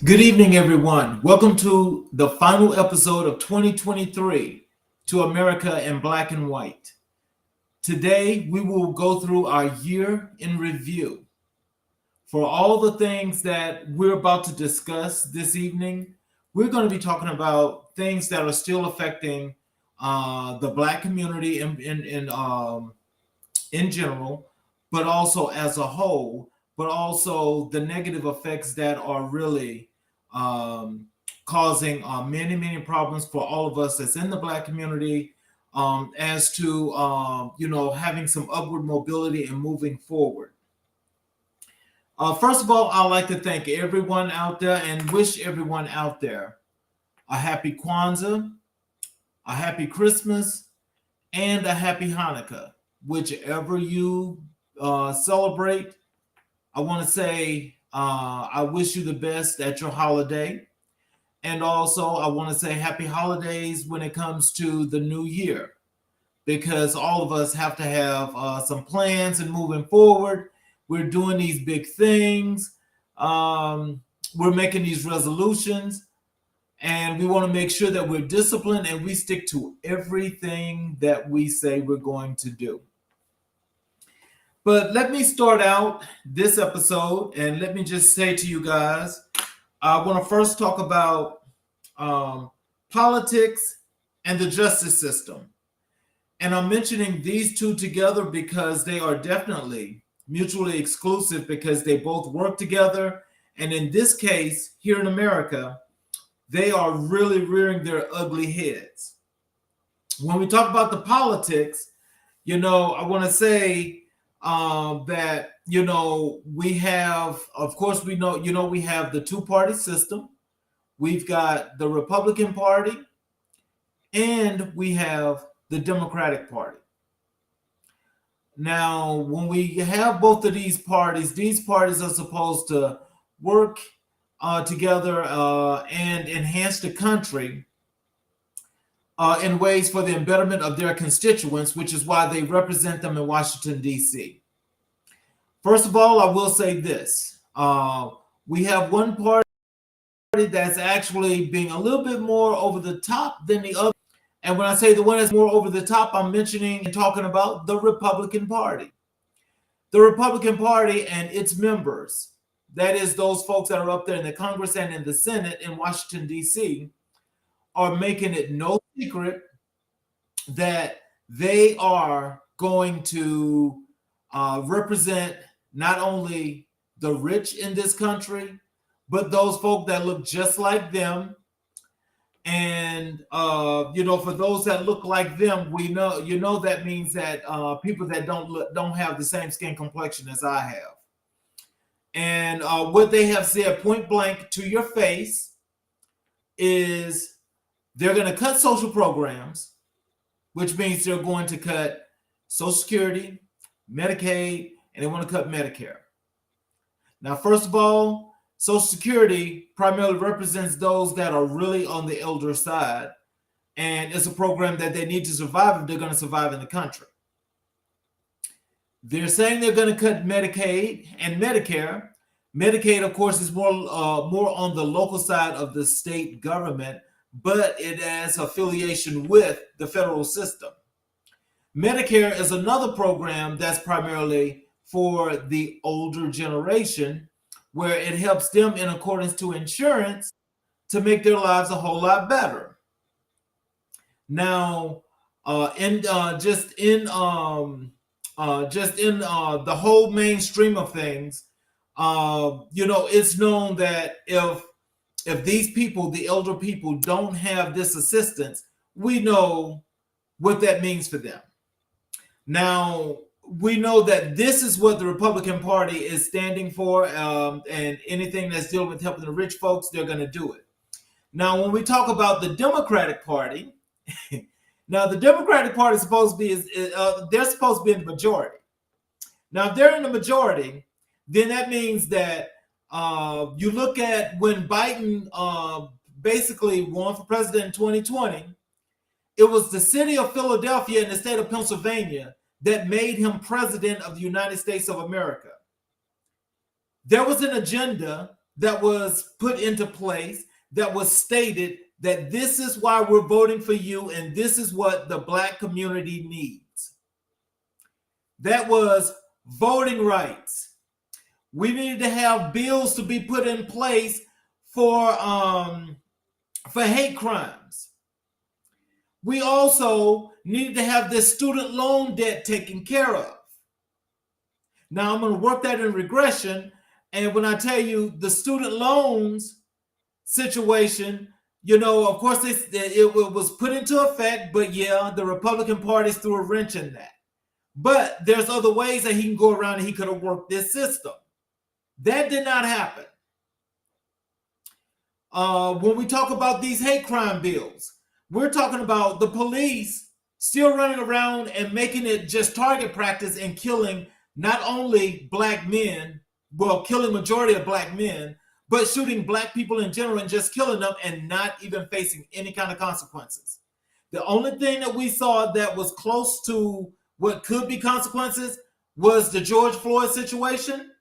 Good evening, everyone. Welcome to the final episode of 2023 to America in Black and White. Today, we will go through our year in review. For all the things that we're about to discuss this evening, we're going to be talking about things that are still affecting the Black community in general, but also as a whole, but also the negative effects that are really um, causing many, many problems for all of us that's in the Black community, as to having some upward mobility and moving forward. First of all, I'd like to thank everyone out there and wish everyone out there a happy Kwanzaa, a happy Christmas, and a happy Hanukkah, whichever you celebrate. I want to say I wish you the best at your holiday. And also, I want to say happy holidays when it comes to the new year, because all of us have to have some plans and moving forward. We're doing these big things. We're making these resolutions, and we want to make sure that we're disciplined and we stick to everything that we say we're going to do. But let me start out this episode and let me just say to you guys, I want to first talk about politics and the justice system. And I'm mentioning these two together because they are definitely mutually exclusive, because they both work together. And in this case, here in America, they are really rearing their ugly heads. When we talk about the politics, I want to say that we have, of course, we have the two-party system. We've got the Republican Party, and we have the Democratic Party. Now, when we have both of these parties are supposed to work together and enhance the country in ways for the betterment of their constituents, which is why they represent them in Washington, D.C. First of all, I will say this. We have one party that's actually being a little bit more over the top than the other. And when I say the one that's more over the top, I'm mentioning and talking about the Republican Party. The Republican Party and its members, that is those folks that are up there in the Congress and in the Senate in Washington, D.C., are making it no secret that they are going to represent not only the rich in this country, but those folk that look just like them. And for those that look like them, we know that means that people that don't have the same skin complexion as I have. And what they have said point blank to your face is they're going to cut social programs, which means they're going to cut Social Security, Medicaid, and they want to cut Medicare. Now, first of all, Social Security primarily represents those that are really on the elder side, and it's a program that they need to survive if they're going to survive in the country. They're saying they're going to cut Medicaid and Medicare. Medicaid, of course, is more on the local side of the state government, but it has affiliation with the federal system. Medicare is another program that's primarily for the older generation, where it helps them in accordance to insurance to make their lives a whole lot better. Now, in the whole mainstream of things, it's known that if these people, the elder people, don't have this assistance, we know what that means for them. Now, we know that this is what the Republican Party is standing for, and anything that's dealing with helping the rich folks, they're going to do it. Now, when we talk about the Democratic Party, now the Democratic Party is supposed to be they're supposed to be in the majority. Now, if they're in the majority, then that means that you look at when Biden basically won for president in 2020, it was the city of Philadelphia and the state of Pennsylvania that made him president of the United States of America. There was an agenda that was put into place that was stated that this is why we're voting for you and this is what the Black community needs. That was voting rights. We needed to have bills to be put in place for hate crimes. We also needed to have this student loan debt taken care of. Now I'm going to work that in regression, and when I tell you the student loans situation, of course it was put into effect, but yeah, the Republican Party threw a wrench in that. But there's other ways that he can go around and he could have worked this system. That did not happen. When we talk about these hate crime bills, we're talking about the police still running around and making it just target practice and killing not only Black men, killing majority of Black men, but shooting Black people in general and just killing them and not even facing any kind of consequences. The only thing that we saw that was close to what could be consequences was the George Floyd situation.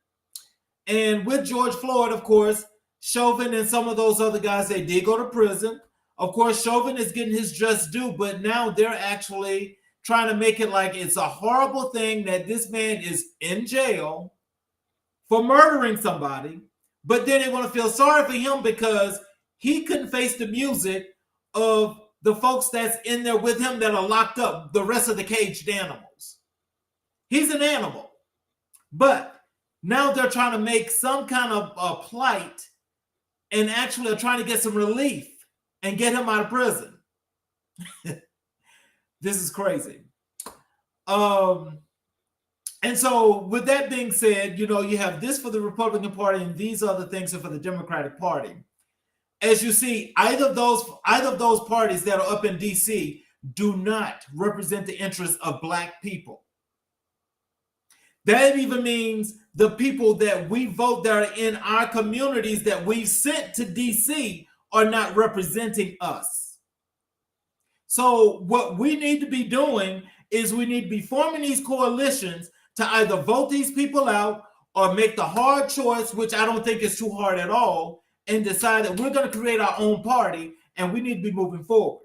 And with George Floyd, of course, Chauvin and some of those other guys, they did go to prison. Of course, Chauvin is getting his just due, but now they're actually trying to make it like it's a horrible thing that this man is in jail for murdering somebody, but then they want to feel sorry for him because he couldn't face the music of the folks that's in there with him that are locked up, the rest of the caged animals. He's an animal, but now they're trying to make some kind of plight and actually are trying to get some relief and get him out of prison. This is crazy. And so with that being said, you have this for the Republican Party and these other things are for the Democratic Party. As you see, either of those parties that are up in DC do not represent the interests of Black people. That even means the people that we vote that are in our communities that we've sent to DC are not representing us. So what we need to be doing is we need to be forming these coalitions to either vote these people out or make the hard choice, which I don't think is too hard at all, and decide that we're going to create our own party and we need to be moving forward.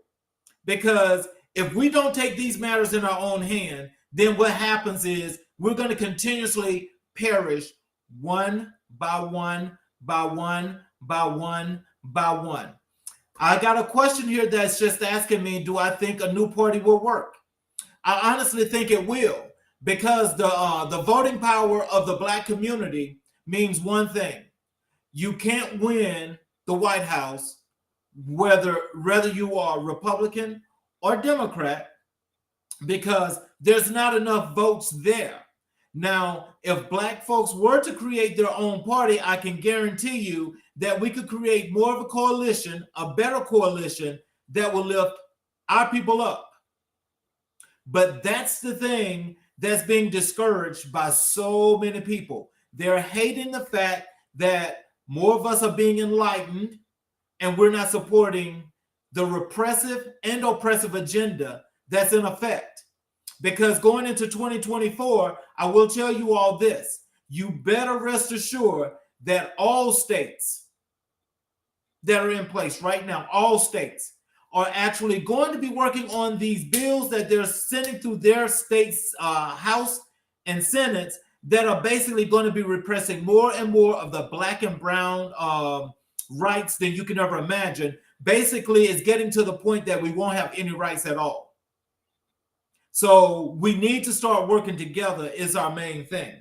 Because if we don't take these matters in our own hand, then what happens is we're going to continuously perish one by one, by one, by one, by one. I got a question here that's just asking me, do I think a new party will work? I honestly think it will, because the voting power of the Black community means one thing. You can't win the White House whether you are Republican or Democrat, because there's not enough votes there. Now, if Black folks were to create their own party, I can guarantee you that we could create more of a coalition, a better coalition that will lift our people up. But that's the thing that's being discouraged by so many people. They're hating the fact that more of us are being enlightened and we're not supporting the repressive and oppressive agenda that's in effect. Because going into 2024, I will tell you all this. You better rest assured that all states that are in place right now, all states, are actually going to be working on these bills that they're sending through their states' House and Senate that are basically going to be repressing more and more of the Black and brown rights than you can ever imagine. Basically, it's getting to the point that we won't have any rights at all. So we need to start working together is our main thing.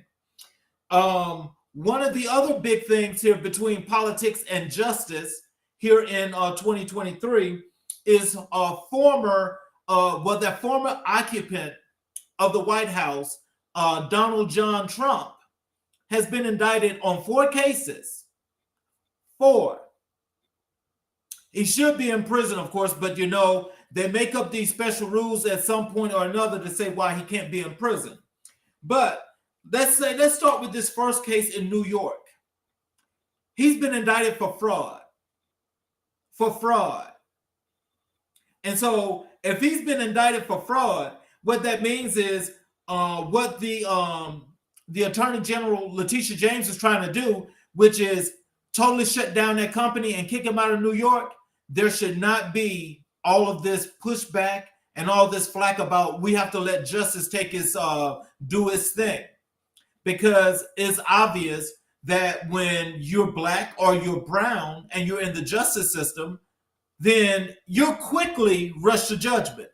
One of the other big things here between politics and justice here in 2023 is that former occupant of the White House, Donald John Trump, has been indicted on 4 cases. 4. He should be in prison, of course, but they make up these special rules at some point or another to say why he can't be in prison. But let's start with this first case in New York. He's been indicted for fraud. And so if he's been indicted for fraud, what that means is what the Attorney General Letitia James is trying to do, which is totally shut down that company and kick him out of New York, there should not be all of this pushback and all this flack about we have to let justice take its do its thing, because it's obvious that when you're black or you're brown and you're in the justice system, then you're quickly rushed to judgment.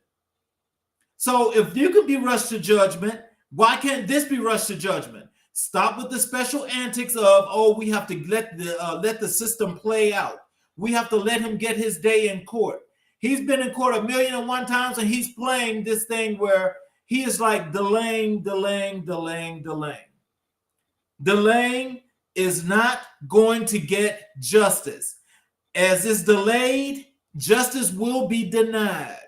So if you can be rushed to judgment, why can't this be rushed to judgment? Stop with the special antics of, oh, we have to let the system play out. We have to let him get his day in court. He's been in court 1,000,001 times, and he's playing this thing where he is like delaying. Delaying is not going to get justice. As is delayed, justice will be denied.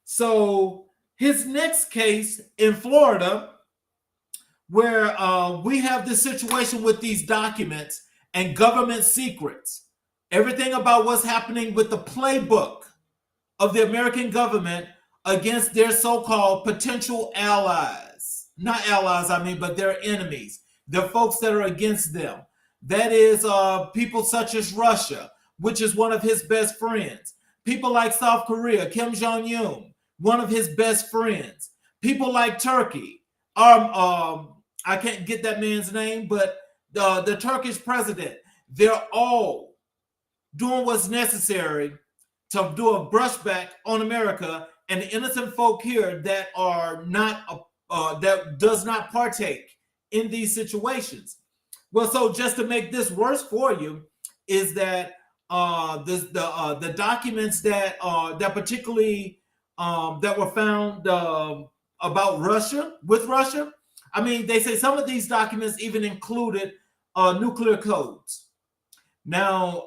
So his next case in Florida, where we have this situation with these documents and government secrets, everything about what's happening with the playbook of the American government against their so-called potential allies. Not allies, I mean, but their enemies. The folks that are against them. That is people such as Russia, which is one of his best friends. People like South Korea, Kim Jong-un, one of his best friends. People like Turkey. I can't get that man's name, but the Turkish president. They're all doing what's necessary to do a brushback on America and the innocent folk here that are not that does not partake in these situations. Well, so just to make this worse for you, is that the documents that that particularly that were found about Russia with Russia. I mean, they say some of these documents even included nuclear codes. Now,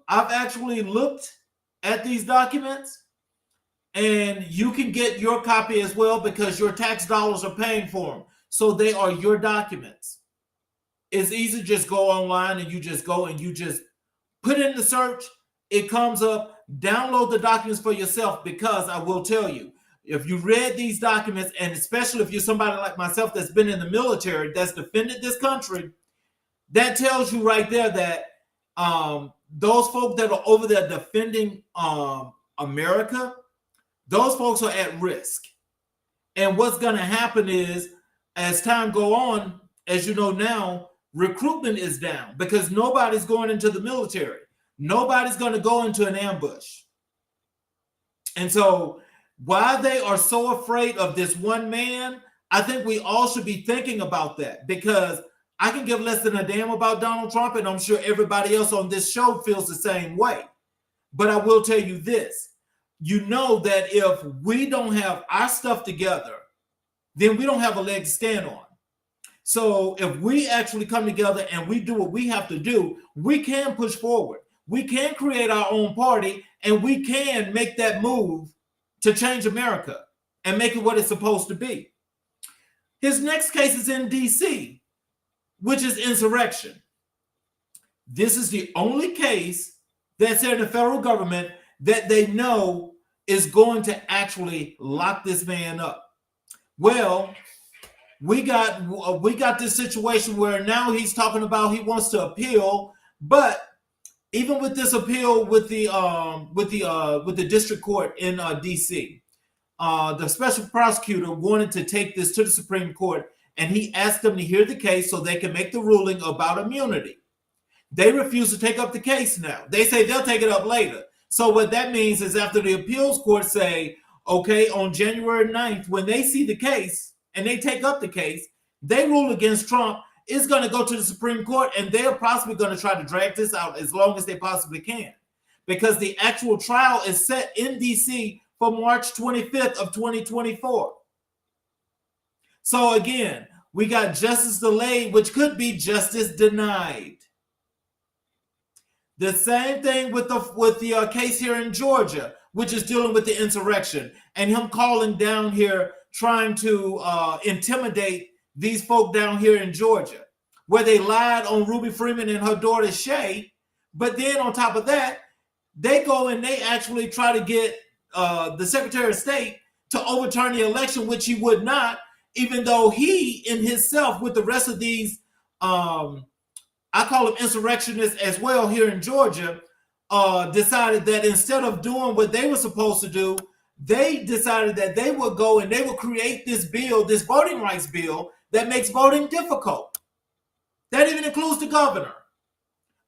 I've actually looked at these documents, and you can get your copy as well because your tax dollars are paying for them. So they are your documents. It's easy to just go online and you just go and you just put in the search. It comes up. Download the documents for yourself, because I will tell you, if you read these documents, and especially if you're somebody like myself that's been in the military, that's defended this country, that tells you right there that those folks that are over there defending America, those folks are at risk. And what's going to happen is, as time go on, as you know now, recruitment is down because nobody's going into the military. Nobody's going to go into an ambush. And so why they are so afraid of this one man, I think we all should be thinking about that, because I can give less than a damn about Donald Trump, and I'm sure everybody else on this show feels the same way. But I will tell you this. You know that if we don't have our stuff together, then we don't have a leg to stand on. So if we actually come together and we do what we have to do, we can push forward. We can create our own party, and we can make that move to change America and make it what it's supposed to be. His next case is in D.C., which is insurrection. This is the only case that's in the federal government that they know is going to actually lock this man up. Well, we got this situation where now he's talking about he wants to appeal, but even with this appeal with the district court in D.C., the special prosecutor wanted to take this to the Supreme Court, and he asked them to hear the case so they can make the ruling about immunity. They refuse to take up the case now. They say they'll take it up later. So what that means is after the appeals court say, okay, on January 9th, when they see the case and they take up the case, they rule against Trump, it's going to go to the Supreme Court, and they're possibly going to try to drag this out as long as they possibly can, because the actual trial is set in D.C. for March 25th of 2024. So again, we got justice delayed, which could be justice denied. The same thing with the case here in Georgia, which is dealing with the insurrection, and him calling down here, trying to intimidate these folk down here in Georgia, where they lied on Ruby Freeman and her daughter Shay. But then on top of that, they go and they actually try to get the Secretary of State to overturn the election, which he would not, even though he in himself with the rest of these I call them insurrectionists as well here in Georgia, decided that instead of doing what they were supposed to do, they decided that they would go and they would create this bill, this voting rights bill that makes voting difficult. That even includes the governor.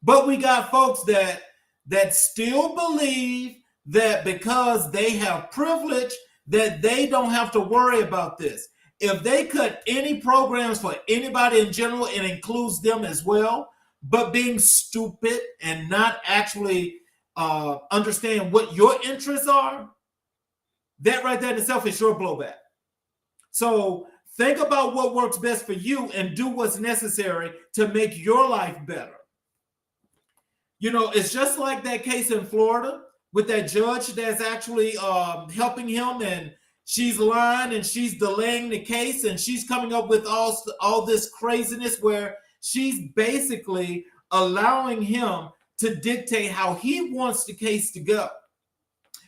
But we got folks that still believe that because they have privilege, that they don't have to worry about this. If they cut any programs for anybody in general, it includes them as well. But being stupid and not actually understand what your interests are, that right there in itself is sure blowback. So think about what works best for you and do what's necessary to make your life better. You know, it's just like that case in Florida with that judge that's actually helping him, and she's lying and she's delaying the case, and she's coming up with all this craziness where she's basically allowing him to dictate how he wants the case to go.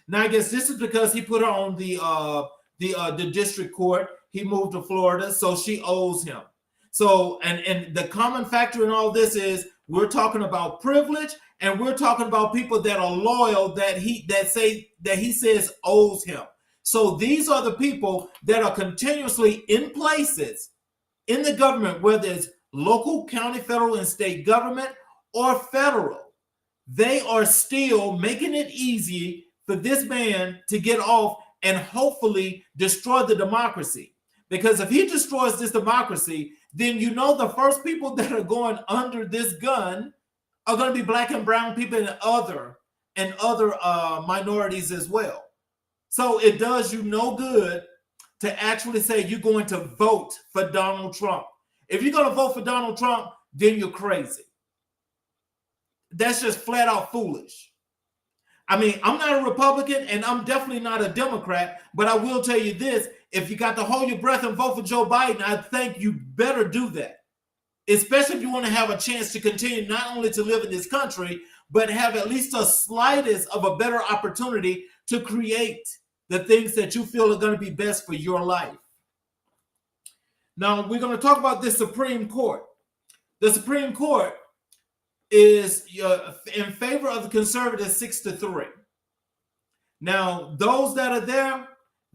Now, I guess this is because he put her on the district court. He moved to Florida, so she owes him. So, and the common factor in all this is we're talking about privilege, and we're talking about people that are loyal that he says owes him. So these are the people that are continuously in places in the government, whether it's local, county, federal, and state government or federal. They are still making it easy for this man to get off and hopefully destroy the democracy. Because if he destroys this democracy, then you know the first people that are going under this gun are going to be black and brown people and other minorities as well. So it does you no good to actually say you're going to vote for Donald Trump. If you're going to vote for Donald Trump, then you're crazy. That's just flat out foolish. I mean, I'm not a Republican and I'm definitely not a Democrat, but I will tell you this. If you got to hold your breath and vote for Joe Biden, I think you better do that. Especially if you want to have a chance to continue not only to live in this country, but have at least a slightest of a better opportunity to create the things that you feel are going to be best for your life. Now, we're going to talk about the Supreme Court. The Supreme Court is in favor of the conservatives 6-3. Now, those that are there,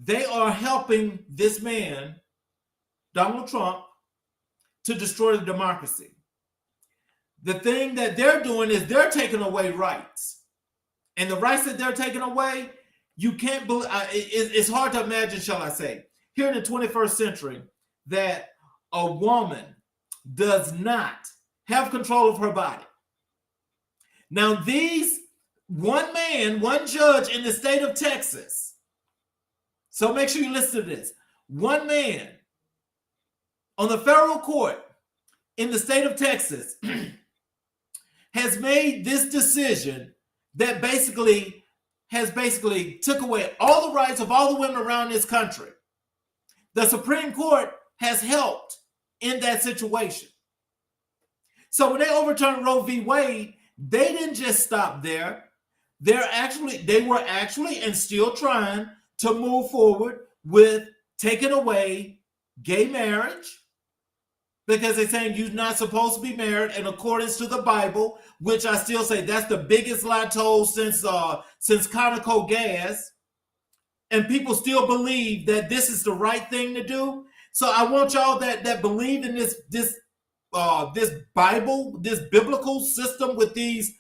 they are helping this man, Donald Trump, to destroy the democracy. The thing that they're doing is they're taking away rights. And the rights that they're taking away, you can't believe, it's hard to imagine, shall I say, here in the 21st century, that a woman does not have control of her body. Now, one judge in the state of Texas, so make sure you listen to this. One man on the federal court in the state of Texas has made this decision that basically took away all the rights of all the women around this country. The Supreme Court has helped in that situation. So when they overturned Roe v. Wade, they didn't just stop there. They were actually and still trying to move forward with taking away gay marriage, because they're saying you're not supposed to be married in accordance to the Bible, which I still say that's the biggest lie told since Conoco gas. And people still believe that this is the right thing to do. So I want y'all that believe in this Bible, this biblical system with these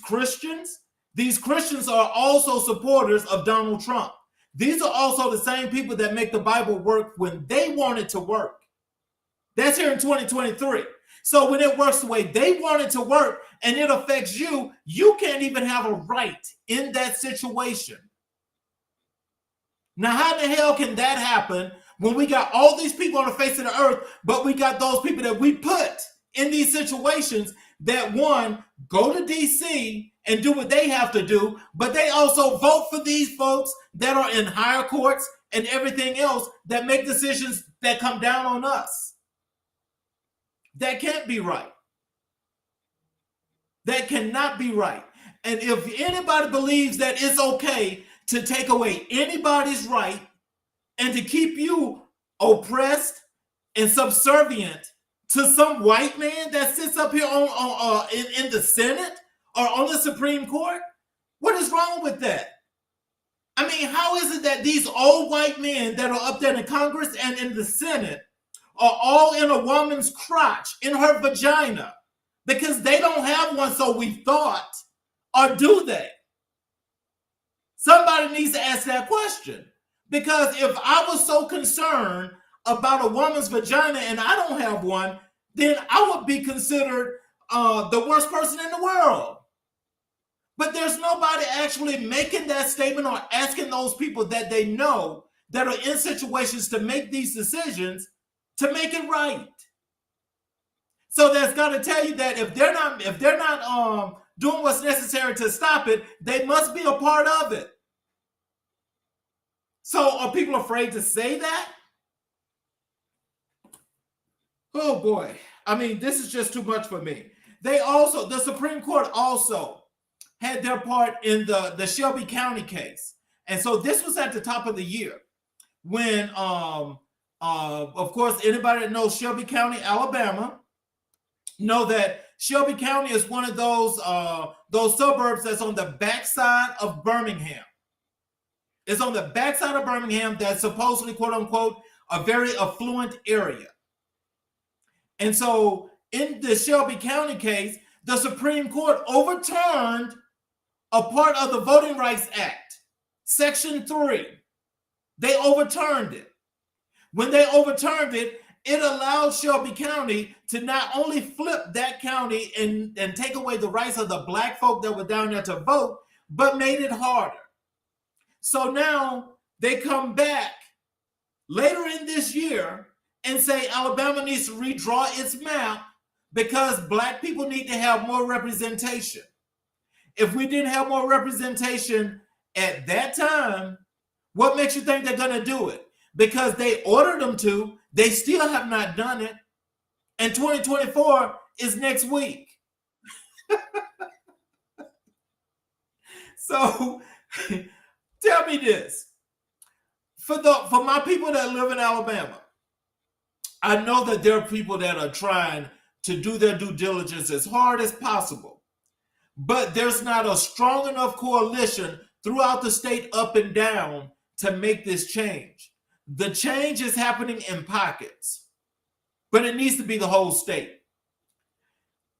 Christians. These Christians are also supporters of Donald Trump. These are also the same people that make the Bible work when they want it to work. That's here in 2023. So when it works the way they want it to work and it affects you, you can't even have a right in that situation. Now, how the hell can that happen when we got all these people on the face of the earth, but we got those people that we put in these situations that, one, go to DC and do what they have to do, but they also vote for these folks that are in higher courts and everything else that make decisions that come down on us. That can't be right. That cannot be right. And if anybody believes that it's okay to take away anybody's right and to keep you oppressed and subservient to some white man that sits up here in the Senate or on the Supreme Court? What is wrong with that? I mean, how is it that these old white men that are up there in Congress and in the Senate are all in a woman's crotch, in her vagina, because they don't have one, so we thought, or do they? Somebody needs to ask that question. Because if I was so concerned about a woman's vagina and I don't have one, then I would be considered the worst person in the world. But there's nobody actually making that statement or asking those people that they know that are in situations to make these decisions to make it right. So that's got to tell you that if they're not doing what's necessary to stop it, they must be a part of it. So are people afraid to say that? Oh boy. I mean, this is just too much for me. The Supreme Court also had their part in the Shelby County case. And so this was at the top of the year when, of course, anybody that knows Shelby County, Alabama, know that Shelby County is one of those suburbs that's on the backside of Birmingham. It's on the backside of Birmingham that's supposedly, quote unquote, a very affluent area. And so in the Shelby County case, the Supreme Court overturned a part of the Voting Rights Act, Section 3. They overturned it. When they overturned it, it allowed Shelby County to not only flip that county and take away the rights of the black folk that were down there to vote, but made it harder. So now they come back later in this year and say Alabama needs to redraw its map because black people need to have more representation. If we didn't have more representation at that time, what makes you think they're going to do it? Because they ordered them to, they still have not done it. And 2024 is next week. So tell me this. For my people that live in Alabama, I know that there are people that are trying to do their due diligence as hard as possible. But there's not a strong enough coalition throughout the state up and down to make this change. The change is happening in pockets, but it needs to be the whole state.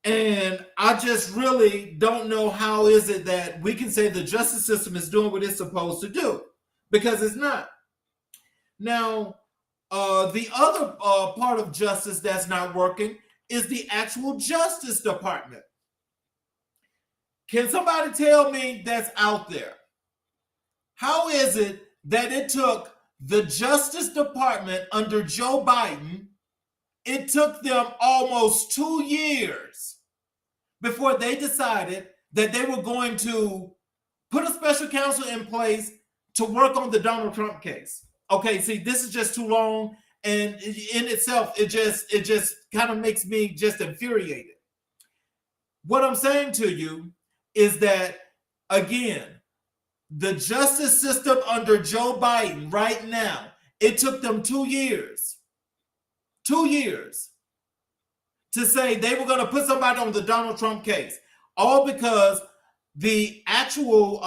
And I just really don't know how is it that we can say the justice system is doing what it's supposed to do, because it's not. Now, the other part of justice that's not working is the actual Justice Department. Can somebody tell me that's out there? How is it that it took the Justice Department under Joe Biden, it took them almost 2 years before they decided that they were going to put a special counsel in place to work on the Donald Trump case? Okay, see, this is just too long, and in itself, it just kind of makes me just infuriated. What I'm saying to you is that, again, the justice system under Joe Biden right now, it took them 2 years. 2 years to say they were going to put somebody on the Donald Trump case, all because the actual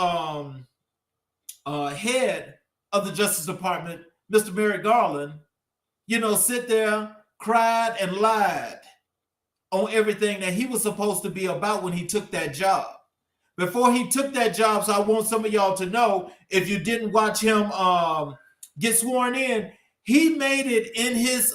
head of the Justice Department, Mr. Merrick Garland, sit there, cried and lied on everything that he was supposed to be about when he took that job. Before he took that job, so I want some of y'all to know, if you didn't watch him get sworn in, he made it in his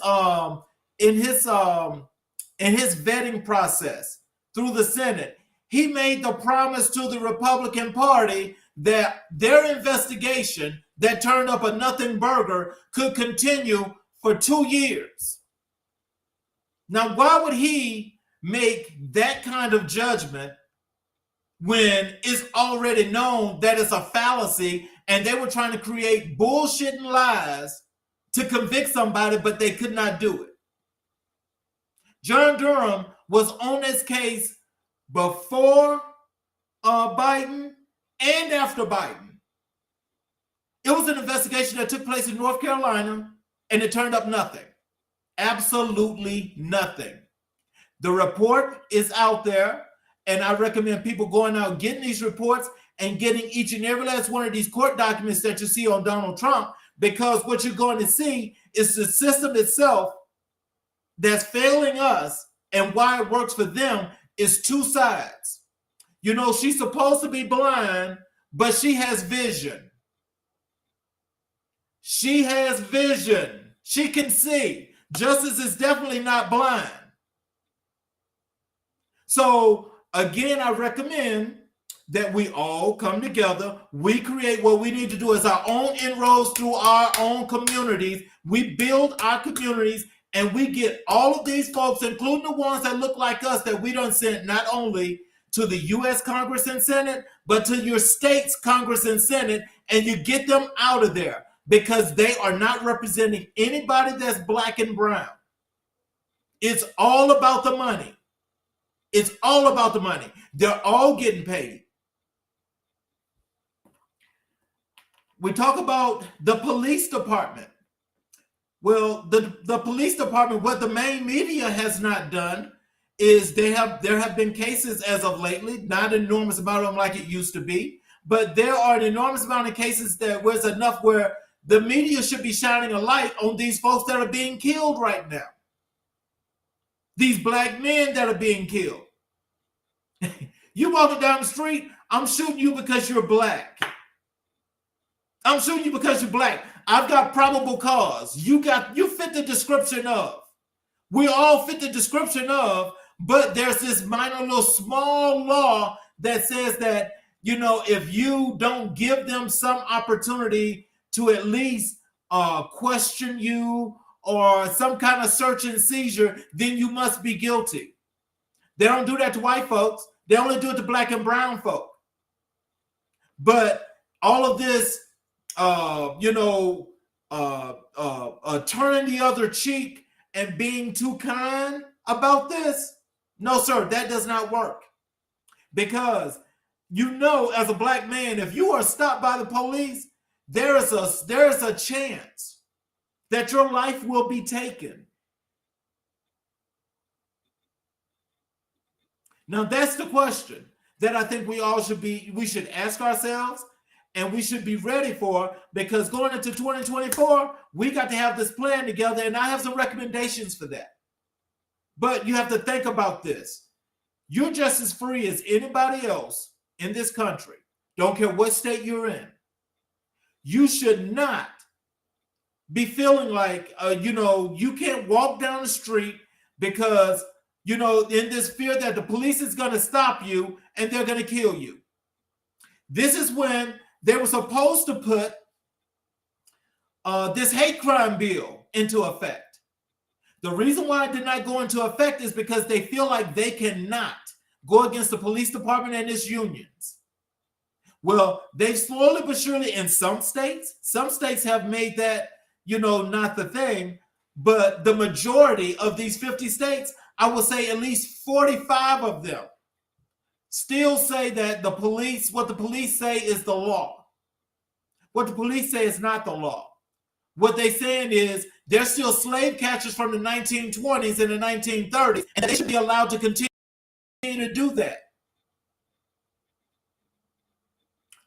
vetting process through the Senate. He made the promise to the Republican Party that their investigation that turned up a nothing burger could continue for 2 years. Now, why would he make that kind of judgment when it's already known that it's a fallacy and they were trying to create bullshit and lies to convict somebody, but they could not do it? John Durham was on this case before Biden and after Biden. It was an investigation that took place in North Carolina, and it turned up nothing. Absolutely nothing. The report is out there, and I recommend people going out, getting these reports, and getting each and every last one of these court documents that you see on Donald Trump, because what you're going to see is the system itself that's failing us, and why it works for them is two sides. You know, she's supposed to be blind, but she has vision. She has vision. She can see. Justice is definitely not blind. So again, I recommend that we all come together. We create what we need to do as our own inroads through our own communities. We build our communities, and we get all of these folks, including the ones that look like us, that we done sent not only to the U.S. Congress and Senate, but to your state's Congress and Senate, and you get them out of there because they are not representing anybody that's black and brown. It's all about the money. It's all about the money. They're all getting paid. We talk about the police department. Well, the police department, what the main media has not done is there have been cases as of lately, not an enormous amount of them like it used to be, but there are an enormous amount of cases that where it's enough where the media should be shining a light on these folks that are being killed right now. These black men that are being killed. You walking down the street, I'm shooting you because you're black. I'm shooting you because you're black. I've got probable cause. You fit the description of. We all fit the description of, but there's this minor little small law that says that, you know, if you don't give them some opportunity to at least question you or some kind of search and seizure, then you must be guilty. They don't do that to white folks. They only do it to black and brown folk. But all of this, turning the other cheek and being too kind about this, no, sir, that does not work. Because you know, as a black man, if you are stopped by the police, there is a chance that your life will be taken. Now, that's the question that I think we should ask ourselves, and we should be ready for, because going into 2024, we got to have this plan together, and I have some recommendations for that. But you have to think about this. You're just as free as anybody else in this country. Don't care what state you're in. You should not be feeling like, you can't walk down the street because, in this fear that the police is going to stop you and they're going to kill you. This is when they were supposed to put this hate crime bill into effect. The reason why it did not go into effect is because they feel like they cannot go against the police department and its unions. Well, they slowly but surely in some states have made that, not the thing, but the majority of these 50 states, I would say at least 45 of them still say that what the police say is the law. What the police say is not the law. What they're saying is they're still slave catchers from the 1920s and the 1930s, and they should be allowed to continue to do that.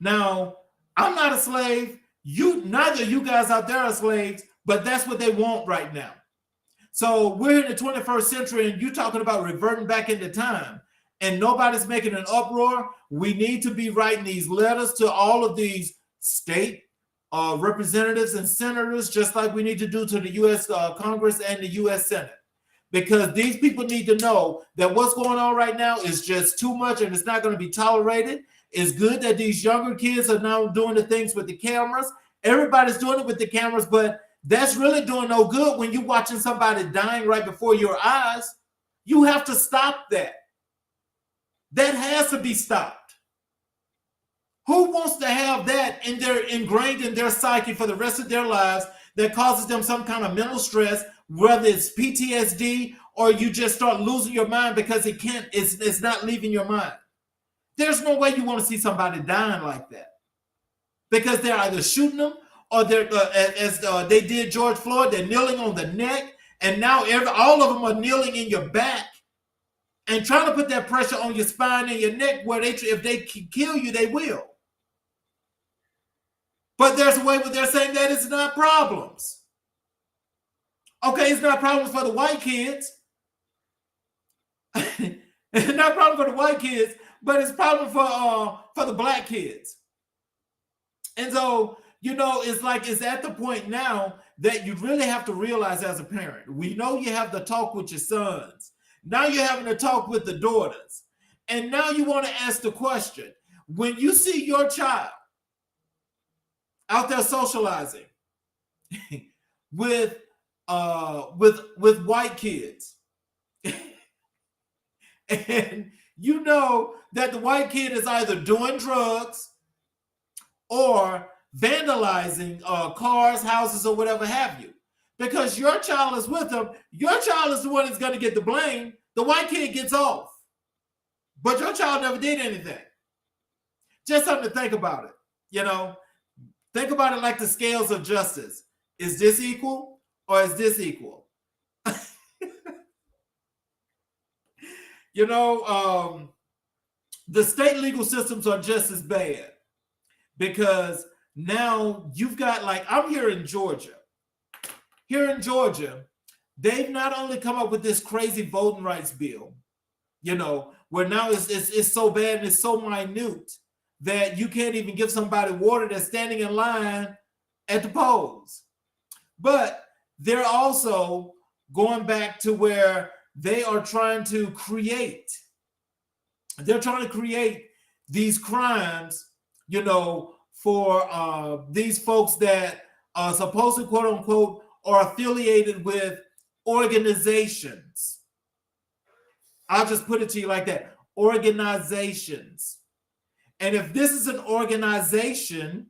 Now, I'm not a slave. Neither of you guys out there are slaves, but that's what they want right now. So we're in the 21st century, and you're talking about reverting back into time, and nobody's making an uproar. We need to be writing these letters to all of these state representatives and senators, just like we need to do to the U.S. Congress and the U.S. Senate, because these people need to know that what's going on right now is just too much, and it's not going to be tolerated. It's good that these younger kids are now doing the things with the cameras. Everybody's doing it with the cameras, but that's really doing no good when you're watching somebody dying right before your eyes. You have to stop that. That has to be stopped. Who wants to have that ingrained in their psyche for the rest of their lives that causes them some kind of mental stress, whether it's PTSD or you just start losing your mind because it's not leaving your mind? There's no way you want to see somebody dying like that, because they're either shooting them or they're, as they did George Floyd, they're kneeling on the neck, and now all of them are kneeling in your back. and trying to put that pressure on your spine and your neck where if they can kill you, they will. But there's a way where they're saying that it's not problems. Okay, it's not problems for the white kids. It's not a problem for the white kids, but it's a problem for the black kids. And so, it's like it's at the point now that you really have to realize as a parent. We know you have the talk with your sons. Now you're having to talk with the daughters. And now you want to ask the question, when you see your child out there socializing with white kids, and you know that the white kid is either doing drugs or vandalizing cars, houses, or whatever have you, because your child is with them, your child is the one that's going to get the blame. The white kid gets off, but your child never did anything. Just something to think about it. Think about it like the scales of justice. Is this equal or is this equal? The state legal systems are just as bad, because now you've got, like, I'm here in Georgia. Here in Georgia, they've not only come up with this crazy voting rights bill, where now it's so bad and it's so minute that you can't even give somebody water that's standing in line at the polls. But they're also going back to where they are trying to create these crimes, for these folks that are supposed to, quote unquote, are affiliated with organizations. I'll just put it to you like that. Organizations. And if this is an organization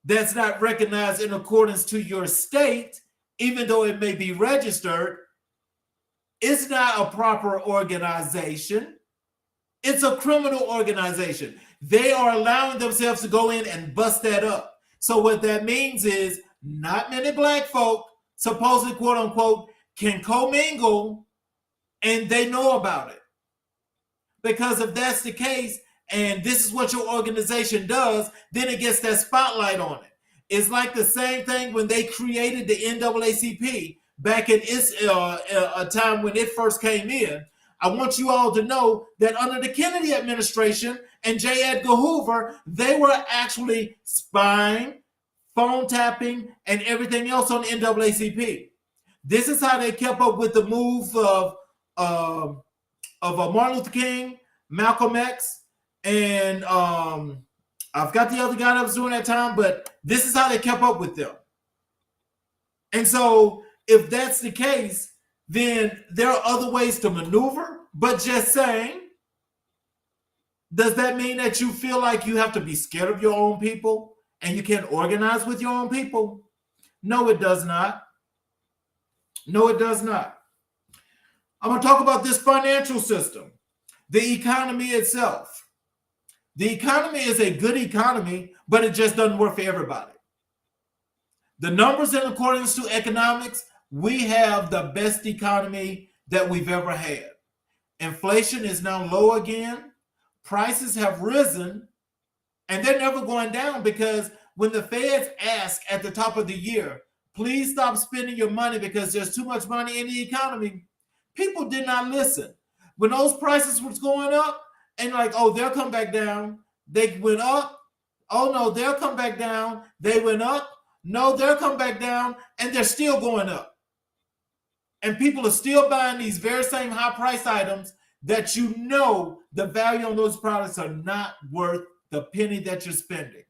that's not recognized in accordance to your state, even though it may be registered, it's not a proper organization. It's a criminal organization. They are allowing themselves to go in and bust that up. So what that means is not many black folk, supposedly, quote unquote, can commingle, and they know about it. Because if that's the case, and this is what your organization does, then it gets that spotlight on it. It's like the same thing when they created the NAACP back in a time when it first came in. I want you all to know that under the Kennedy administration and J. Edgar Hoover, they were actually spying, phone tapping, and everything else on NAACP. This is how they kept up with the move of Martin Luther King, Malcolm X, and I've got the other guy that was doing that time, but this is how they kept up with them. And so if that's the case, then there are other ways to maneuver. But just saying, does that mean that you feel like you have to be scared of your own people and you can't organize with your own people? No, it does not. No, it does not. I'm going to talk about this financial system, the economy itself. The economy is a good economy, but it just doesn't work for everybody. The numbers in accordance to economics, we have the best economy that we've ever had. Inflation is now low again. Prices have risen, and they're never going down, because when the feds ask at the top of the year, please stop spending your money because there's too much money in the economy, people did not listen. When those prices was going up, and like, oh, they'll come back down. They went up. Oh, no, they'll come back down. They went up. No, they'll come back down. And they're still going up. And people are still buying these very same high-priced items that the value on those products are not worth the penny that you're spending.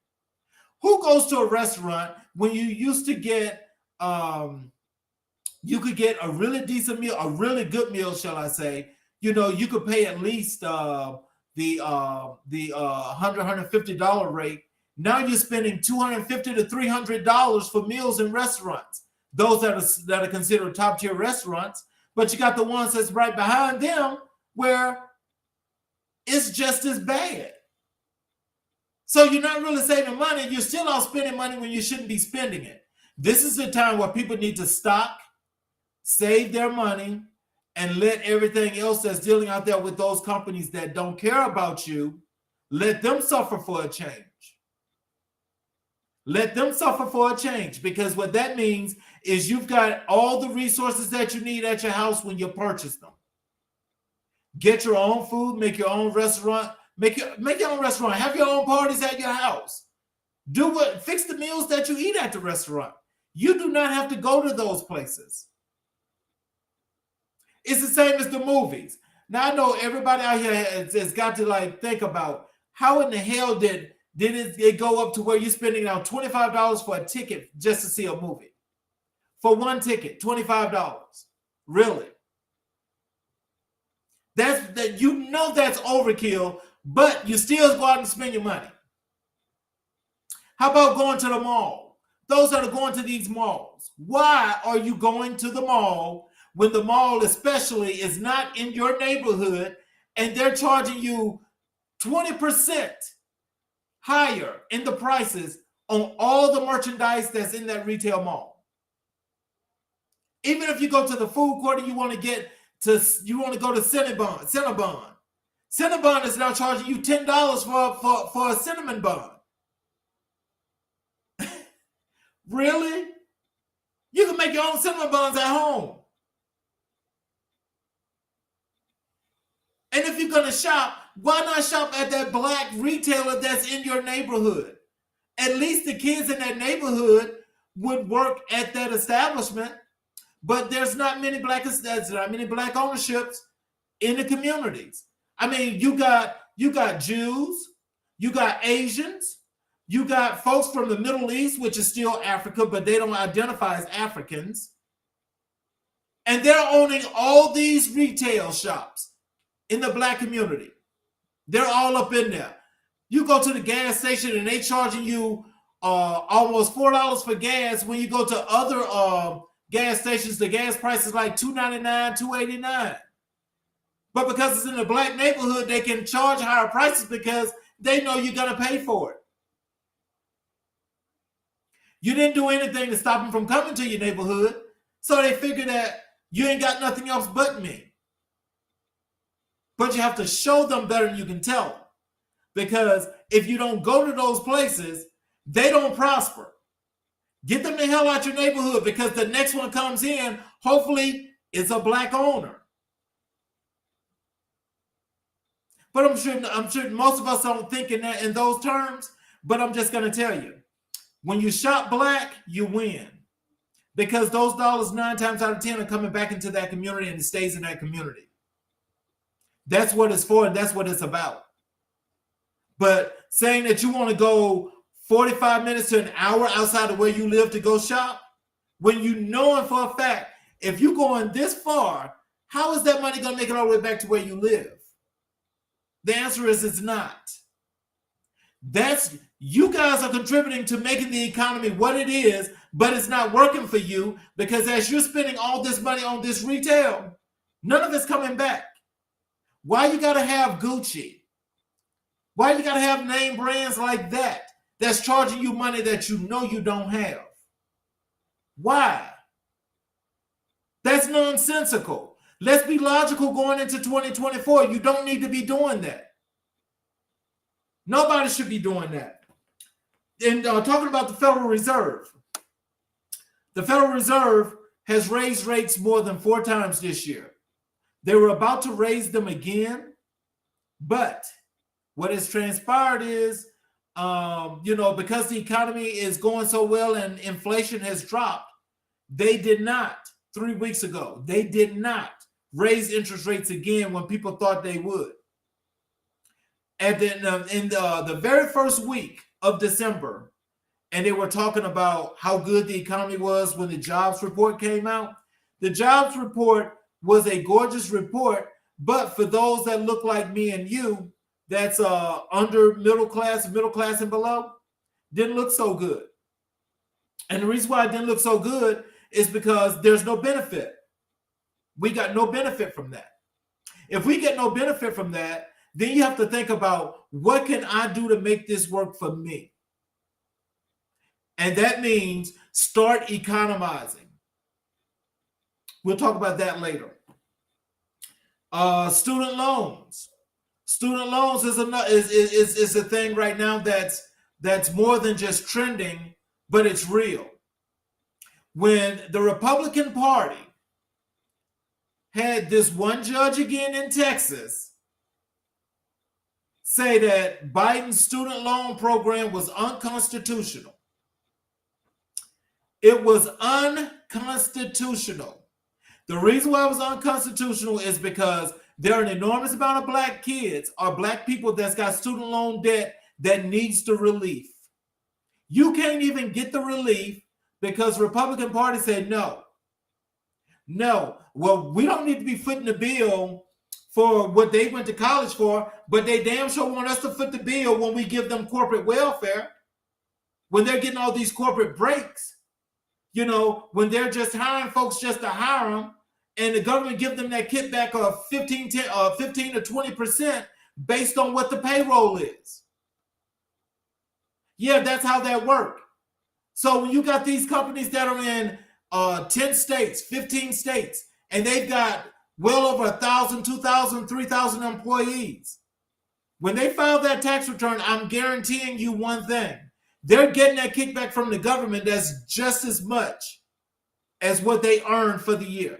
Who goes to a restaurant when you used to get, you could get a really decent meal, a really good meal, shall I say? You could pay at least the $100, $150 rate. Now you're spending $250 to $300 for meals in restaurants. Those that are considered top tier restaurants, but you got the ones that's right behind them where it's just as bad. So you're not really saving money. You're still out spending money when you shouldn't be spending it. This is the time where people need to stop, save their money, and let everything else that's dealing out there with those companies that don't care about you, let them suffer for a change. Let them suffer for a change, because what that means is you've got all the resources that you need at your house when you purchase them. Get your own food, make your own restaurant, make your own restaurant, have your own parties at your house. Fix the meals that you eat at the restaurant. You do not have to go to those places. It's the same as the movies. Now I know everybody out here has got to like think about how in the hell did it go up to where you're spending now $25 for a ticket just to see a movie? For one ticket, $25. Really? That's overkill, but you still go out and spend your money. How about going to the mall? Those that are going to these malls, why are you going to the mall when the mall especially is not in your neighborhood and they're charging you 20% higher in the prices on all the merchandise that's in that retail mall? Even if you go to the food court and you want to go to Cinnabon. Cinnabon is now charging you $10 for a cinnamon bun. Really? You can make your own cinnamon buns at home. And if you're going to shop, why not shop at that black retailer that's in your neighborhood? At least the kids in that neighborhood would work at that establishment, but there's not many black ownerships in the communities. I mean, you got Jews, you got Asians, you got folks from the Middle East, which is still Africa, but they don't identify as Africans. And they're owning all these retail shops in the black community. They're all up in there. You go to the gas station and they charging you almost $4 for gas. When you go to other gas stations, the gas price is like $2.99, $2.89. But because it's in a black neighborhood, they can charge higher prices because they know you're going to pay for it. You didn't do anything to stop them from coming to your neighborhood, so they figure that you ain't got nothing else but me. But you have to show them better than you can tell them. Because if you don't go to those places, they don't prosper. Get them the hell out your neighborhood, because the next one comes in, hopefully it's a black owner. But I'm sure most of us don't think in those terms, but I'm just going to tell you, when you shop black, you win. Because those dollars 9 times out of 10 are coming back into that community, and it stays in that community. That's what it's for, and that's what it's about. But saying that you want to go 45 minutes to an hour outside of where you live to go shop, when you know for a fact, if you're going this far, how is that money going to make it all the way back to where you live? The answer is it's not. You guys are contributing to making the economy what it is, but it's not working for you, because as you're spending all this money on this retail, none of it's coming back. Why you got to have Gucci? Why you got to have name brands like that that's charging you money that you know you don't have? Why? That's nonsensical. Let's be logical going into 2024. You don't need to be doing that. Nobody should be doing that. And talking about the Federal Reserve. The Federal Reserve has raised rates more than 4 times this year. They were about to raise them again, but what has transpired is, because the economy is going so well and inflation has dropped, they did not, 3 weeks ago, they did not raise interest rates again when people thought they would. And then in the very first week of December, and they were talking about how good the economy was when the jobs report came out. The jobs report was a gorgeous report, but for those that look like me and you, that's under middle class and below, didn't look so good. And the reason why it didn't look so good is because there's no benefit. We got no benefit from that. If we get no benefit from that, then you have to think about, what can I do to make this work for me? And that means start economizing. We'll talk about that later. Student loans. Student loans is a thing right now that's more than just trending, but it's real. When the Republican Party had this one judge again in Texas say that Biden's student loan program was unconstitutional. It was unconstitutional. The reason why it was unconstitutional is because there are an enormous amount of black kids or black people that's got student loan debt that needs the relief. You can't even get the relief because the Republican Party said no. No. Well, we don't need to be footing the bill for what they went to college for, but they damn sure want us to foot the bill when we give them corporate welfare, when they're getting all these corporate breaks, you know, when they're just hiring folks just to hire them, and the government give them that kickback of 15 to 20% based on what the payroll is. Yeah, that's how that works. So when you got these companies that are in 10 states, 15 states, and they've got well over 1,000, 2,000, 3,000 employees, when they file that tax return, I'm guaranteeing you one thing. They're getting that kickback from the government that's just as much as what they earned for the year.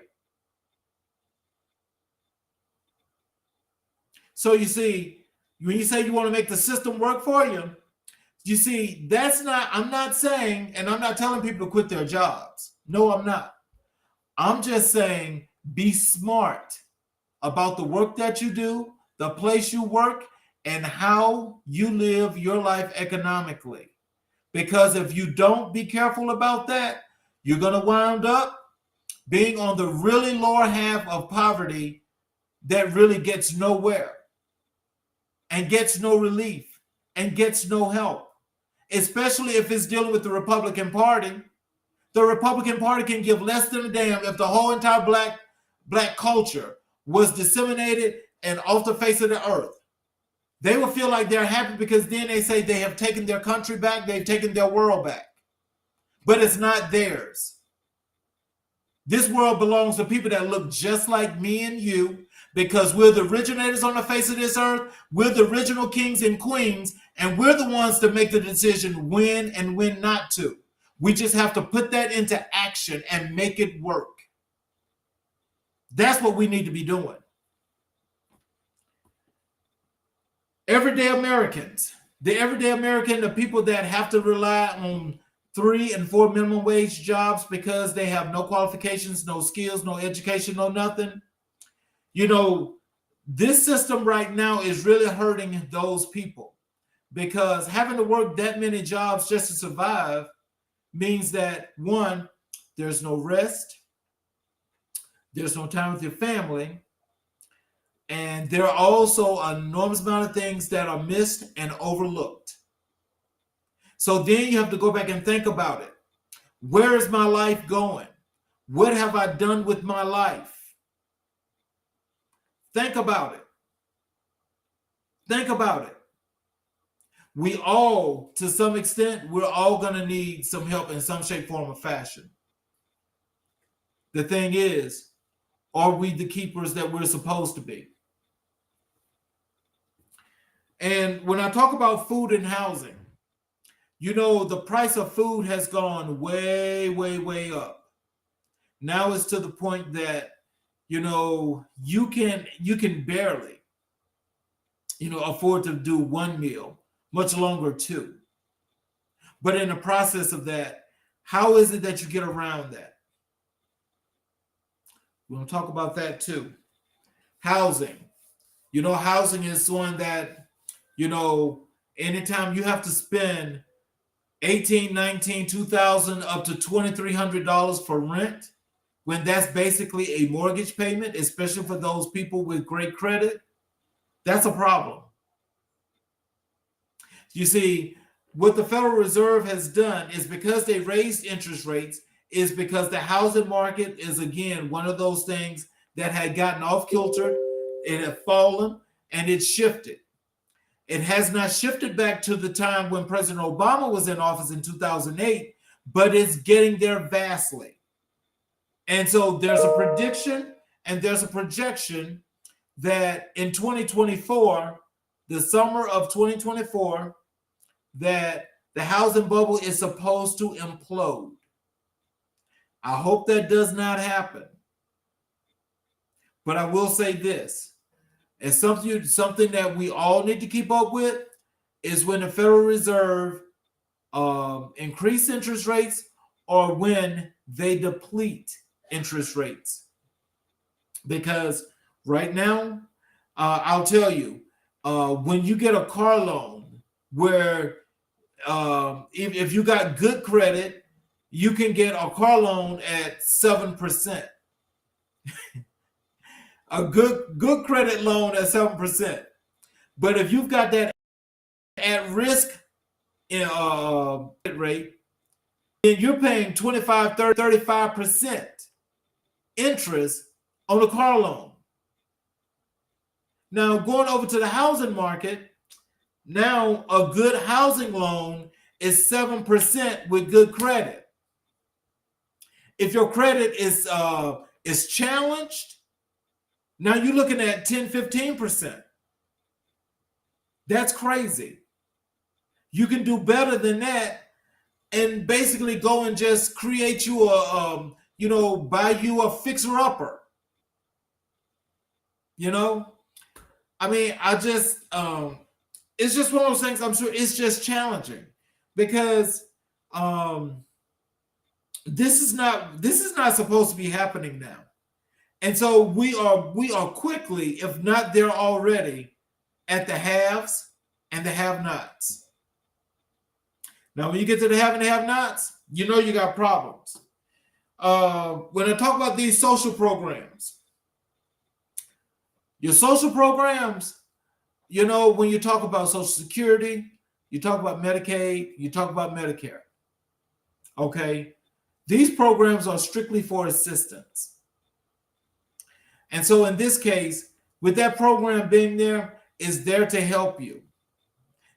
So you see, when you say you want to make the system work for you, you see, I'm not saying, and I'm not telling people to quit their jobs. No, I'm not. I'm just saying be smart about the work that you do, the place you work, and how you live your life economically. Because if you don't be careful about that, you're going to wind up being on the really lower half of poverty that really gets nowhere and gets no relief and gets no help, especially if it's dealing with the Republican Party. The Republican Party can give less than a damn if the whole entire black culture was disseminated and off the face of the earth. They will feel like they're happy because then they say they have taken their country back, they've taken their world back. But it's not theirs. This world belongs to people that look just like me and you, because we're the originators on the face of this earth. We're the original kings and queens, and we're the ones to make the decision when and when not to. We just have to put that into action and make it work. That's what we need to be doing. Everyday Americans, the everyday American, the people that have to rely on 3 and 4 minimum wage jobs because they have no qualifications, no skills, no education, no nothing. You know, this system right now is really hurting those people because having to work that many jobs just to survive means that, one, there's no rest, there's no time with your family, and there are also an enormous amount of things that are missed and overlooked. So then you have to go back and think about it. Where is my life going? What have I done with my life? Think about it. Think about it. We all, to some extent, we're all going to need some help in some shape, form, or fashion. The thing is, are we the keepers that we're supposed to be? And when I talk about food and housing, you know, the price of food has gone way, way, way up. Now it's to the point that, you know, you can barely, you know, afford to do one meal, much longer two. But in the process of that, how is it that you get around that? We're going to talk about that too. Housing. You know, housing is one that, you know, anytime you have to spend $1,800, $19,000, $2,000 up to $2,300 for rent, when that's basically a mortgage payment, especially for those people with great credit, that's a problem. You see, what the Federal Reserve has done is because they raised interest rates, is because the housing market is, again, one of those things that had gotten off kilter, it had fallen, and it shifted. It has not shifted back to the time when President Obama was in office in 2008, but it's getting there vastly. And so there's a prediction and there's a projection that in 2024, the summer of 2024, that the housing bubble is supposed to implode. I hope that does not happen. But I will say this. It's something that we all need to keep up with is when the Federal Reserve increase interest rates or when they deplete interest rates. Because right now, I'll tell you, when you get a car loan where if you got good credit, you can get a car loan at 7%. A good credit loan at 7%. But if you've got that at risk rate, then you're paying 25, 30, 35% interest on a car loan. Now, going over to the housing market, now a good housing loan is 7% with good credit. If your credit is challenged, now you're looking at 10, 15%. That's crazy. You can do better than that and basically go and just create you buy you a fixer-upper. I mean, it's just one of those things. I'm sure it's just challenging because this is not supposed to be happening now. And so we are quickly, if not there already, at the haves and the have-nots. Now, when you get to the have and the have-nots, you got problems. When I talk about these social programs, your social programs, when you talk about Social Security, you talk about Medicaid, you talk about Medicare. Okay? These programs are strictly for assistance. And so in this case, with that program being there, is there to help you.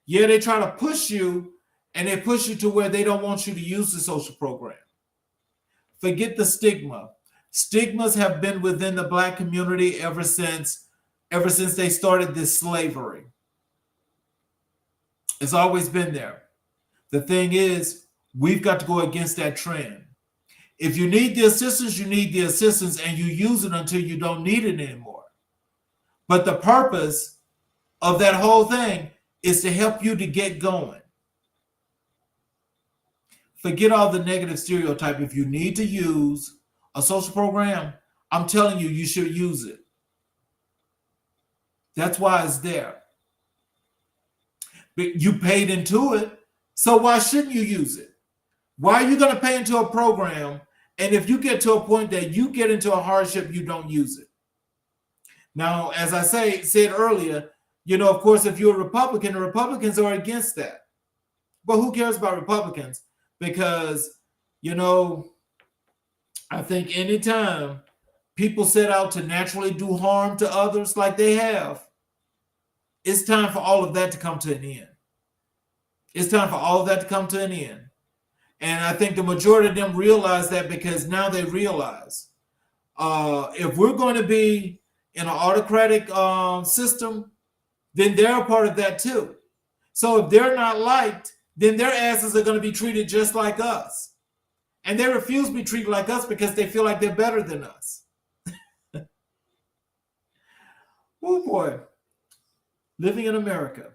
Yeah, they try to push you, and they push you to where they don't want you to use the social program. Forget the stigma. Stigmas have been within the Black community ever since they started this slavery. It's always been there. The thing is, we've got to go against that trend. If you need the assistance, you need the assistance, and you use it until you don't need it anymore. But the purpose of that whole thing is to help you to get going. Forget all the negative stereotype. If you need to use a social program, I'm telling you, you should use it. That's why it's there. But you paid into it, so why shouldn't you use it? Why are you going to pay into a program, and if you get to a point that you get into a hardship, you don't use it? Now, as I said earlier, of course, if you're a Republican, the Republicans are against that. But who cares about Republicans? Because, I think anytime people set out to naturally do harm to others like they have, it's time for all of that to come to an end. It's time for all of that to come to an end. And I think the majority of them realize that because now they realize if we're going to be in an autocratic system, then they're a part of that too. So if they're not liked, then their asses are going to be treated just like us. And they refuse to be treated like us because they feel like they're better than us. Oh boy, living in America.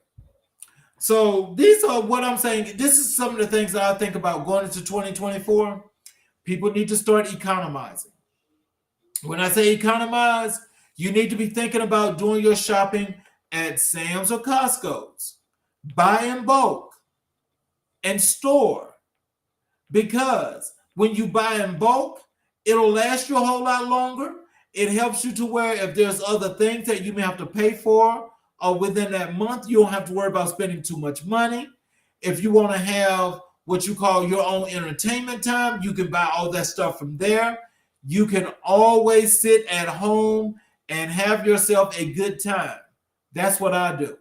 So these are what I'm saying. This is some of the things that I think about going into 2024. People need to start economizing. When I say economize, you need to be thinking about doing your shopping at Sam's or Costco's. Buy in bulk and store. Because when you buy in bulk, it'll last you a whole lot longer. It helps you to where if there's other things that you may have to pay for within that month, you don't have to worry about spending too much money. If you want to have what you call your own entertainment time, you can buy all that stuff from there. You can always sit at home and have yourself a good time. That's what I do.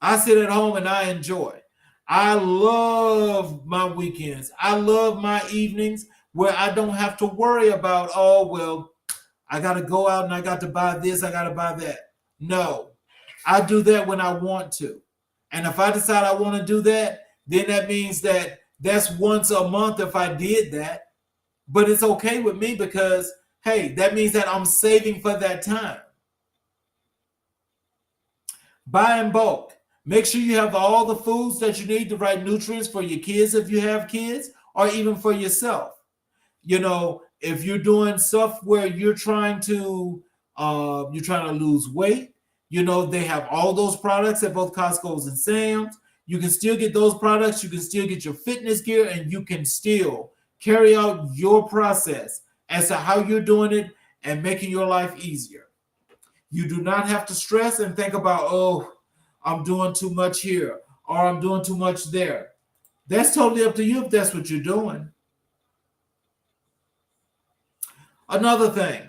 I sit at home and I enjoy. I love my weekends. I love my evenings where I don't have to worry about, I got to go out and I got to buy this, I got to buy that. No, I do that when I want to. And if I decide I want to do that, then that means that that's once a month if I did that. But it's okay with me because, hey, that means that I'm saving for that time. Buy in bulk. Make sure you have all the foods that you need, the right nutrients for your kids if you have kids, or even for yourself. You know, if you're doing stuff where you're trying to lose weight, you know, they have all those products at both Costco's and Sam's. You can still get those products. You can still get your fitness gear, and you can still carry out your process as to how you're doing it and making your life easier. You do not have to stress and think about, oh, I'm doing too much here or I'm doing too much there. That's totally up to you if that's what you're doing. Another thing,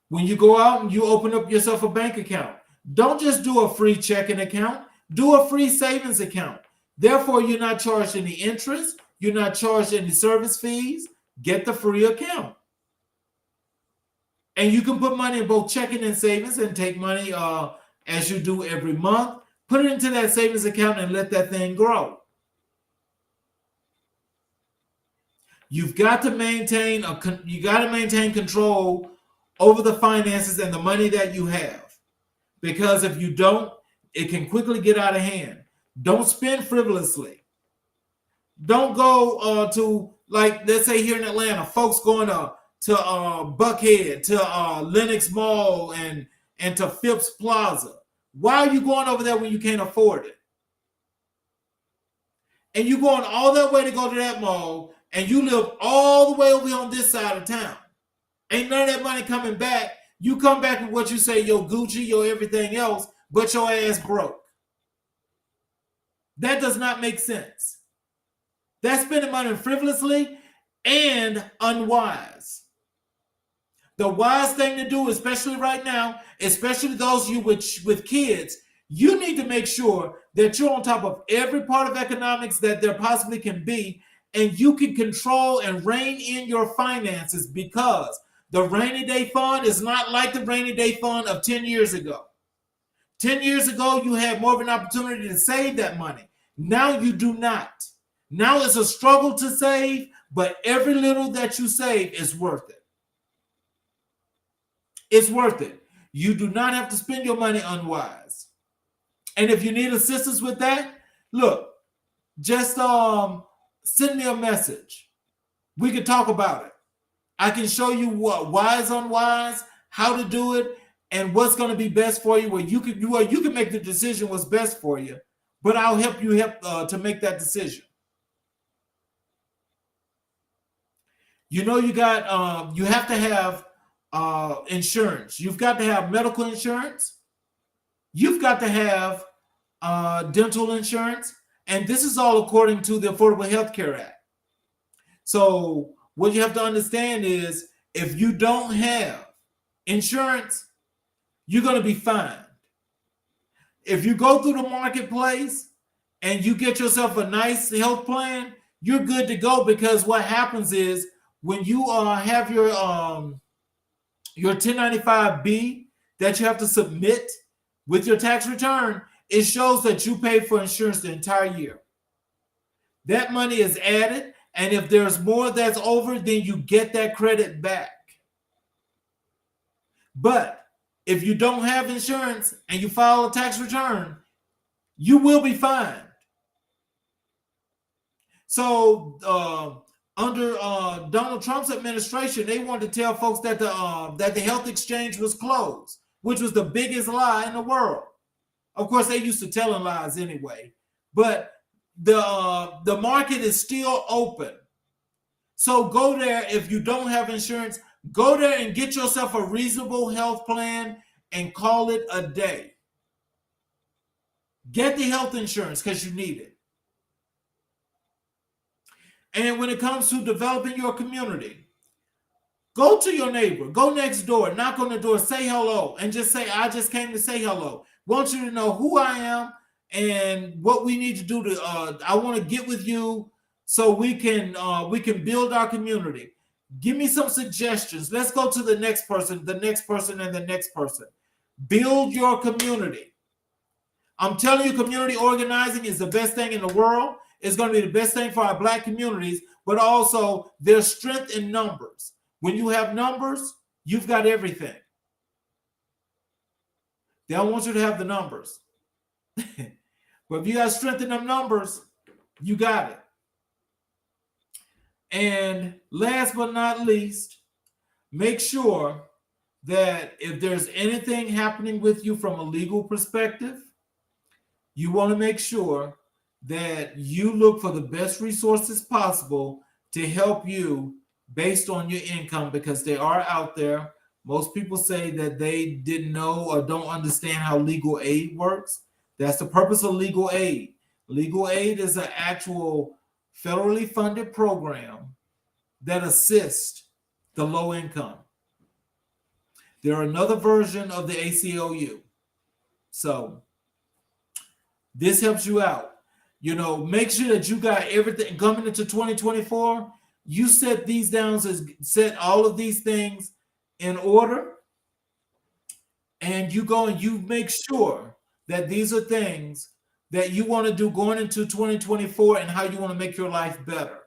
when you go out and you open up yourself a bank account, don't just do a free checking account, do a free savings account. Therefore, you're not charged any interest, you're not charged any service fees. Get the free account. And you can put money in both checking and savings and take money as you do every month. Put it into that savings account and let that thing grow. You've got to maintain control over the finances and the money that you have. Because if you don't, it can quickly get out of hand. Don't spend frivolously. Don't go to, like, let's say here in Atlanta, folks going to Buckhead, to Lenox Mall, and to Phipps Plaza. Why are you going over there when you can't afford it? And you're going all that way to go to that mall, and you live all the way over here on this side of town. Ain't none of that money coming back. You come back with what you say, your Gucci, your everything else, but your ass broke. That does not make sense. That's spending money frivolously and unwise. The wise thing to do, especially right now, especially those of you with kids, you need to make sure that you're on top of every part of economics that there possibly can be, and you can control and rein in your finances, because the rainy day fund is not like the rainy day fund of 10 years ago. 10 years ago, you had more of an opportunity to save that money. Now you do not. Now it's a struggle to save, but every little that you save is worth it. It's worth it. You do not have to spend your money unwise. And if you need assistance with that, look, just send me a message. We can talk about it. I can show you what wise, unwise, how to do it, and what's going to be best for you. Where you can make the decision what's best for you, but I'll help you to make that decision. You know, you have to have insurance. You've got to have medical insurance. You've got to have dental insurance, and this is all according to the Affordable Health Care Act. So what you have to understand is, if you don't have insurance, you're going to be fined. If you go through the marketplace and you get yourself a nice health plan, you're good to go, because what happens is, when you have your 1095B that you have to submit with your tax return, it shows that you paid for insurance the entire year. That money is added, and if there's more that's over, then you get that credit back. But if you don't have insurance and you file a tax return, you will be fined. So under Donald Trump's administration, they wanted to tell folks that the health exchange was closed, which was the biggest lie in the world. Of course, they used to telling lies anyway, but the market is still open. So go there. If you don't have insurance, go there and get yourself a reasonable health plan and call it a day. Get the health insurance because you need it. And when it comes to developing your community, go to your neighbor, go next door, knock on the door, say hello, and just say, I just came to say hello. Want you to know who I am and what we need to do I want to get with you so we can build our community. Give me some suggestions. Let's go to the next person, and the next person. Build your community. I'm telling you, community organizing is the best thing in the world. It's going to be the best thing for our Black communities, but also there's strength in numbers. When you have numbers, you've got everything. They don't want you to have the numbers. But if you got strength in them numbers, you got it. And last but not least, make sure that if there's anything happening with you from a legal perspective, you want to make sure that you look for the best resources possible to help you based on your income, because they are out there. Most people say that they didn't know or don't understand how legal aid works. That's the purpose of legal aid. Legal aid is an actual federally funded program that assists the low income. They're another version of the ACLU. So this helps you out. You know, make sure that you got everything coming into 2024. You set these down, set all of these things in order, and you go and you make sure that these are things that you want to do going into 2024 and how you want to make your life better.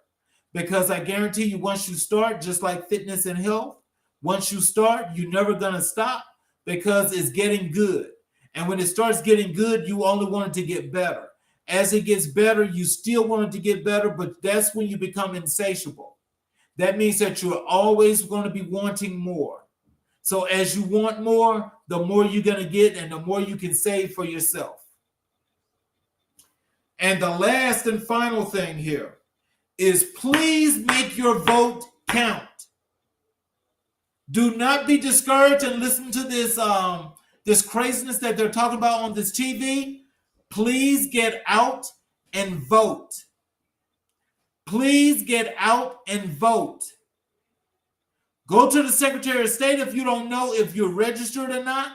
Because I guarantee you, once you start, just like fitness and health, once you start, you're never going to stop because it's getting good. And when it starts getting good, you only want it to get better. As it gets better, you still want it to get better, but that's when you become insatiable. That means that you're always going to be wanting more. So as you want more, the more you're going to get and the more you can save for yourself. And the last and final thing here is please make your vote count. Do not be discouraged and listen to this craziness that they're talking about on this TV. Please get out and vote. Please get out and vote. Go to the Secretary of State if you don't know if you're registered or not,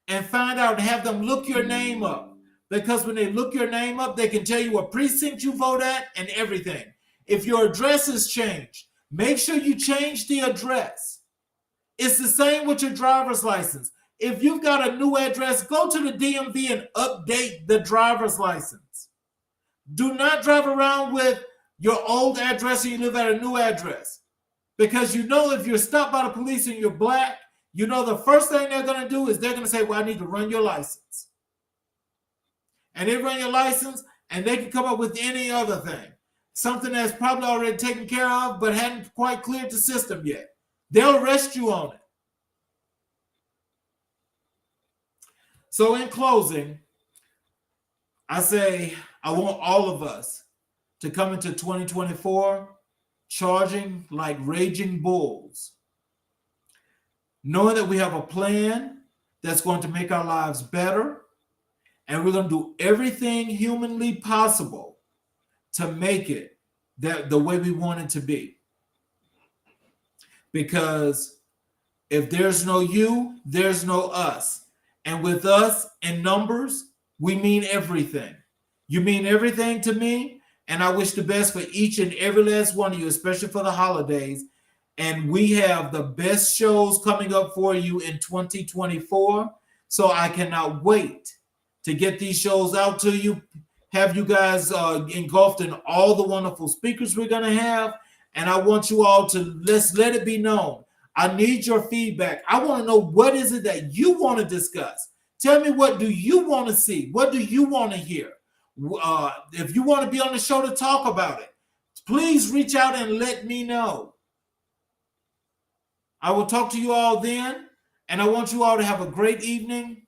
and find out, have them look your name up. Because when they look your name up, they can tell you what precinct you vote at and everything. If your address is changed, make sure you change the address. It's the same with your driver's license. If you've got a new address, go to the DMV and update the driver's license. Do not drive around with your old address and you live at a new address. Because you know if you're stopped by the police and you're Black, you know the first thing they're going to do is they're going to say, well, I need to run your license. And they run your license and they can come up with any other thing. Something that's probably already taken care of but hadn't quite cleared the system yet. They'll arrest you on it. So in closing, I say I want all of us to come into 2024 charging like raging bulls, knowing that we have a plan that's going to make our lives better, and we're going to do everything humanly possible to make it the way we want it to be. Because if there's no you, there's no us. And with us in numbers, we mean everything. You mean everything to me, and I wish the best for each and every last one of you, especially for the holidays. And we have the best shows coming up for you in 2024. So I cannot wait to get these shows out to you, have you guys engulfed in all the wonderful speakers we're going to have. And I want you all to let it be known. I need your feedback. I want to know, what is it that you want to discuss? Tell me, what do you want to see? What do you want to hear? If you want to be on the show to talk about it, please reach out and let me know. I will talk to you all then, and I want you all to have a great evening